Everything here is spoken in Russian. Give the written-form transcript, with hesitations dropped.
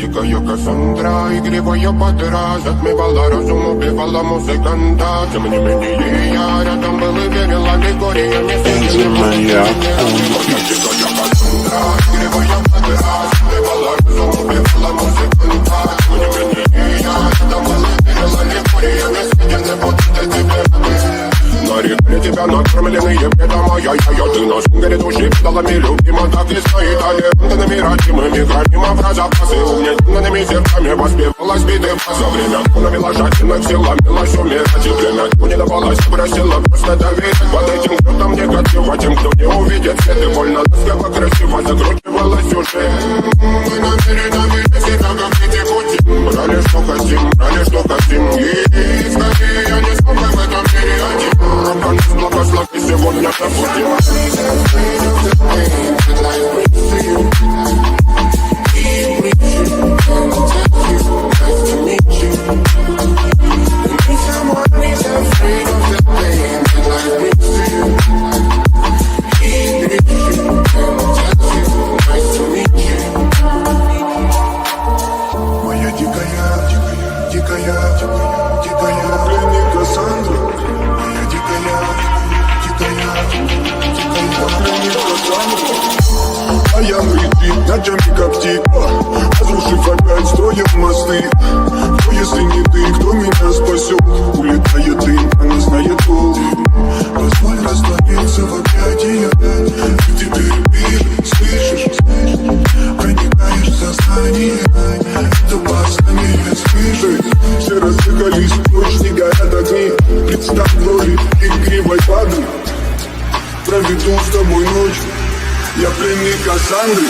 дикая Кассандра, игривая подра, затмевала разум, убивала музыканта. Тем не менее я рядом был и верил, аллегория не соединена. Дикая Кассандра, игривая подра, затмевала разум, убивала музыканта. Тем не менее я рядом был и верил, аллегория не соединена. Нарекли тебя накормленные бредом, ай-яй-яй, ты на сунгере души педалами любима, так и стоит аллегантными родимыми гранима в запасы угнетенными сердцами воспевалась биты за время навела жадных сил, ломилась умирать и время не давалось, просила просто доверять под этим кто-то негатива, тем, кто не увидит свет и больно тоскливо красиво закручивалась уже. Мы намеренно вели себя как дети пути, брали что хотим, и скорее я не смог в этом мире один. Благослови сегодня забудем. Моя дикая пленник Кассандра. А я летит ночами как птица, разрушив опять строят мосты. Но если не ты, кто меня спасет? Улетает дым, она знает пол. Позволь раствориться в объятиях, где ты слышишь, проникаешь в сознание. Это опасно, не слышать. Все разыгрались прочь, не горят огни. Представь в роли игривой воды. Проведу с тобой ночь. Я пленник Кассандры.